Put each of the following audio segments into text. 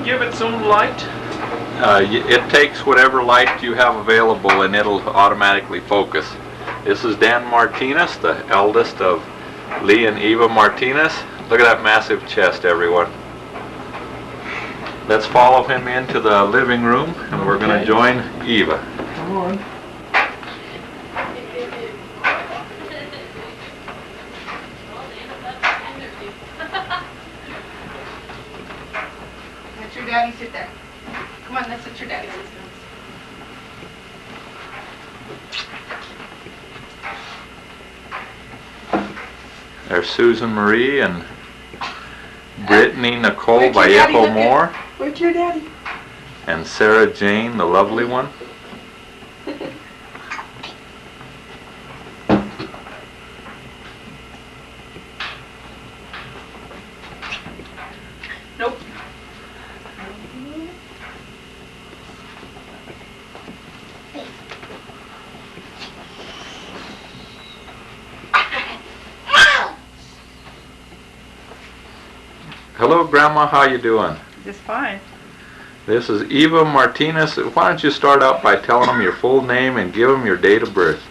give it some light? It takes whatever light you have available and it'll automatically focus. This is Dan Martinez, the eldest of Lee and Eva Martinez. Look at that massive chest, everyone. Let's follow him into the living room and we're going to join Eva. Come on. Let your daddy sit there. Come on, let's let your daddy sit there. There's Susan Marie and Brittany Nicole Vallejo Moore. Where's your daddy? And Sarah Jane, the lovely one. Nope. Hello, Grandma. How you doing? Just fine. This is Eva Martinez. Why don't you start out by telling them your full name and give them your date of birth?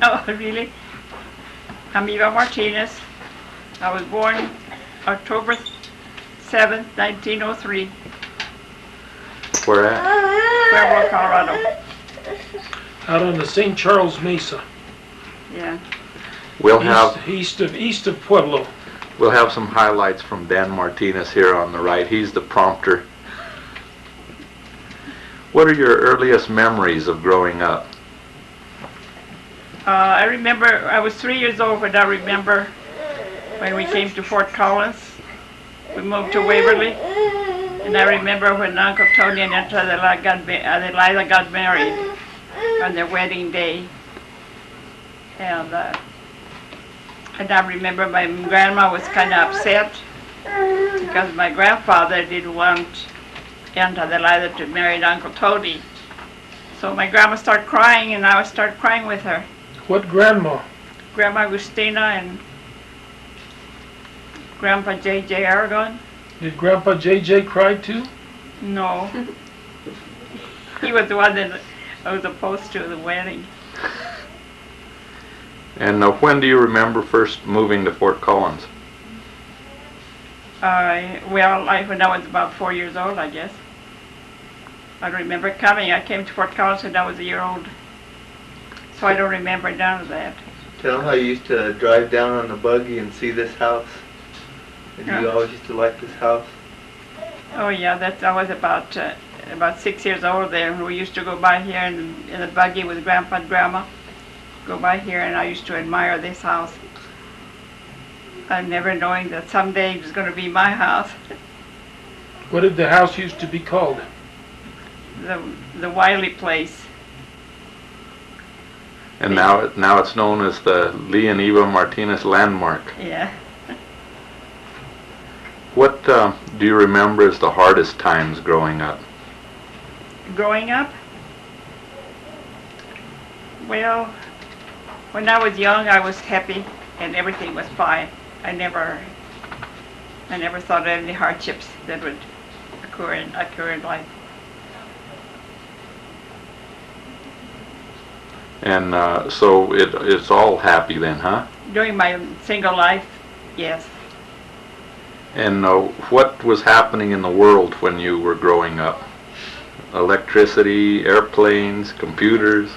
Oh, really? I'm Eva Martinez. I was born October 7th, 1903, Where at? Pueblo, Colorado. Out on the St. Charles Mesa, Yeah. We'll have east of Pueblo. we'll have some highlights from Dan Martinez here on the right. He's the prompter. What are your earliest memories of growing up? I remember I was 3 years old when I remember when we came to Fort Collins. We moved to Waverly, and I remember when Uncle Tony and Aunt Eliza got married on their wedding day. And I remember my grandma was kind of upset because my grandfather didn't want Aunt Eliza to marry Uncle Tony. So my grandma started crying, and I would start crying with her. What grandma? Grandma Agustina and Grandpa J.J. Aragon. Did Grandpa J.J. cry too? No. He was the one that I was opposed to the wedding. And when do you remember first moving to Fort Collins? When I was about 4 years old, I guess. I remember coming. I came to Fort Collins when I was a year old. So I don't remember none of that. Tell them how you used to drive down on the buggy and see this house. And Yeah. you always used to like this house. Oh yeah, I was about 6 years old there. We used to go by here in the buggy with Grandpa and Grandma. Go by here, and I used to admire this house. I'm never knowing that someday it was going to be my house. What did the house used to be called? The Wiley place. And now it's known as the Lee and Eva Martinez Landmark. Yeah. What do you remember as the hardest times growing up? Growing up? Well, when I was young, I was happy and everything was fine. I never thought of any hardships that would occur in life. And so it's all happy then, huh? During my single life, yes. And what was happening in the world when you were growing up? Electricity, airplanes, computers?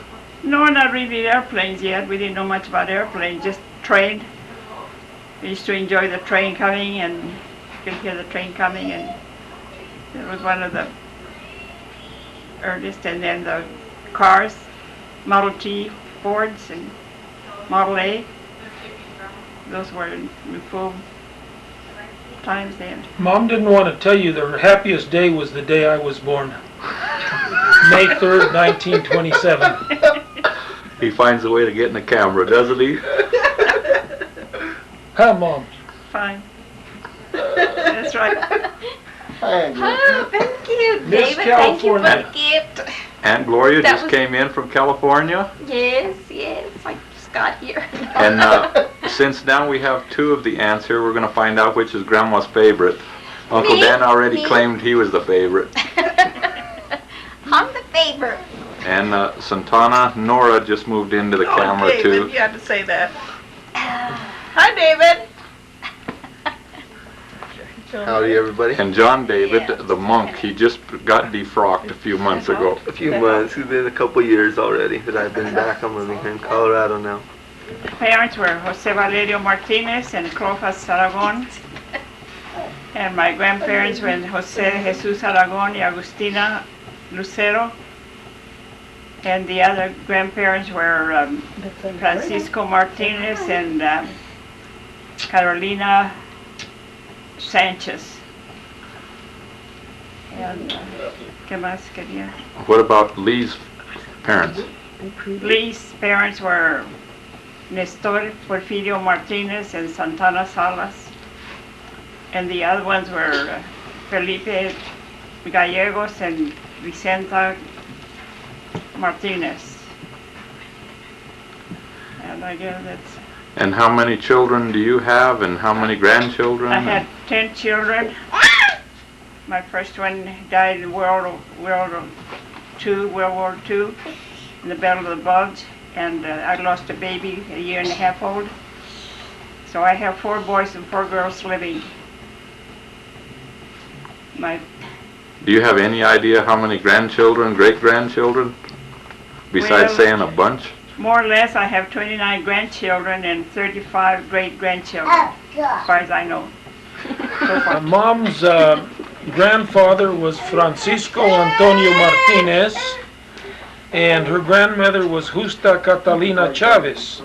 No, not really airplanes yet. We didn't know much about airplanes, just train. We used to enjoy the train coming, and you could hear the train coming, and it was one of the earliest. And then the cars, Model T, Fords, and Model A. Those were in full times then. Mom didn't want to tell you the happiest day was the day I was born. May 3rd, 1927. He finds a way to get in the camera, doesn't he? Hi, Mom. Fine. That's right. Oh, thank you, Miss David. Thank you for the California. gift. Aunt Gloria That just was- came in from California. Yes, I just got here. And since now we have two of the aunts here, we're going to find out which is Grandma's favorite. Uncle Me? Dan already Me? claimed he was the favorite. I'm the favorite. And Santana, Nora just moved into the camera David, too. you had to say that. Hi, David. Howdy, everybody. And John David, the monk, he just got defrocked a few months ago. A few months. It's been a couple years already that I've been back. I'm living here in Colorado now. Parents were Jose Valerio Martinez and Clofas Aragon. And my grandparents were Jose Jesus Aragon y Agustina Lucero. And the other grandparents were Francisco Martinez and Carolina Sanchez. And ¿qué más quería? What about Lee's parents? Lee's parents were Nestor Porfirio Martinez and Santana Salas. And the other ones were Felipe Gallegos and Vicenta Martinez. And I guess that's... And how many children do you have, and how many grandchildren? I had 10 children. My first one died in World War II, in the Battle of the Bulge, and I lost a baby a year and a half old. So I have 4 boys and 4 girls living. Do you have any idea how many grandchildren, great-grandchildren? Besides Well, saying a bunch? More or less, I have 29 grandchildren and 35 great-grandchildren, as far as I know. My mom's grandfather was Francisco Antonio Martinez, and her grandmother was Justa Catalina Chavez.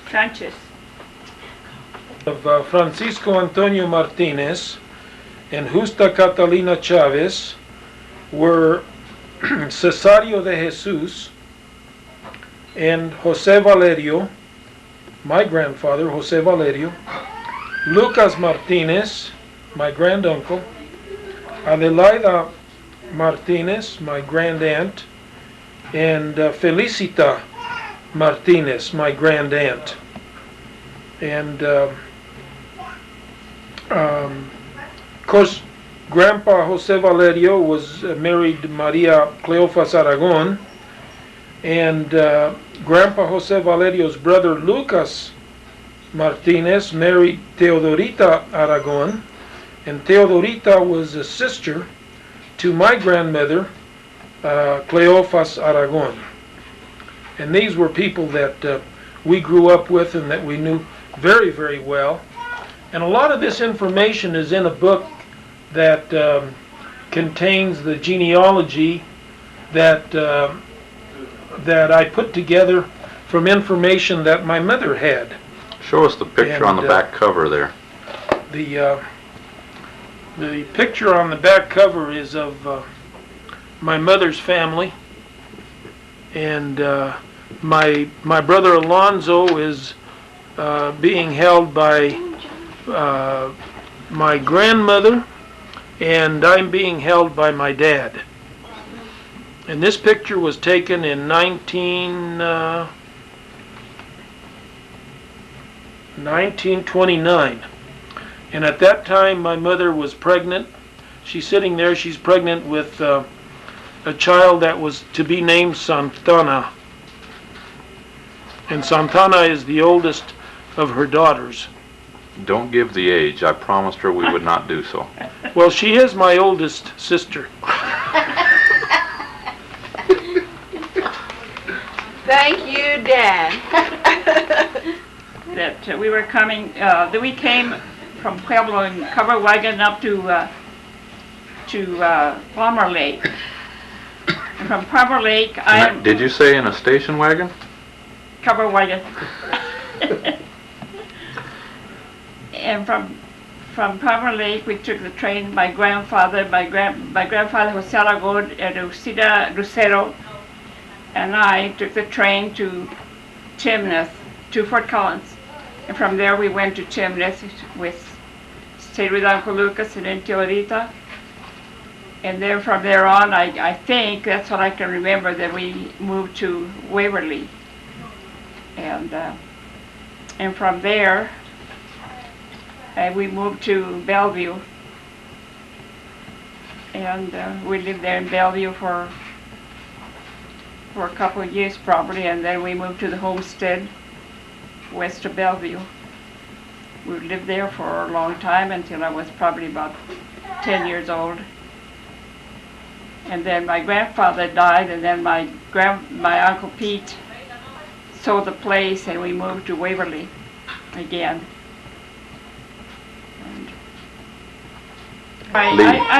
Sanchez. Of Francisco Antonio Martinez and Justa Catalina Chavez were Cesario de Jesus and Jose Valerio, my grandfather, Jose Valerio, Lucas Martinez, my granduncle, Adelaida Martinez, my grandaunt, and Felicita Martinez, my grandaunt. And of course, Grandpa Jose Valerio was married to Maria Cleofas Aragon, and Grandpa Jose Valerio's brother Lucas Martinez married Teodorita Aragon, and Teodorita was a sister to my grandmother, Cleofas Aragon. And these were people that we grew up with and that we knew very, very well. And a lot of this information is in a book that contains the genealogy that that I put together from information that my mother had. Show us the picture on the back cover there. The picture on the back cover is of my mother's family, and my brother Alonzo is being held by my grandmother, and I'm being held by my dad. And this picture was taken in 1929. And at that time, my mother was pregnant. She's sitting there, she's pregnant with a child that was to be named Santana. And Santana is the oldest of her daughters. Don't give the age. I promised her we would not do so. Well, she is my oldest sister. Thank you, Dan. That we were coming, that we came from Pueblo in covered wagon up to Palmer Lake. And from Palmer Lake, Did you say in a station wagon? covered wagon. And from Palmer Lake, we took the train. My grandfather was Aragon and Lucida Lucero, and I took the train to Chimneth, to Fort Collins. And from there we went to Chimneth stayed with Uncle Lucas and Auntie Teodorita. And then from there on, I think, that's what I can remember, that we moved to Waverly. And from there, we moved to Bellevue. and we lived there in Bellevue for a couple of years probably, and then we moved to the homestead west of Bellevue. We lived there for a long time until I was probably about 10 years old. And then my grandfather died, and then my Uncle Pete sold the place, and we moved to Waverly again. And Lee. I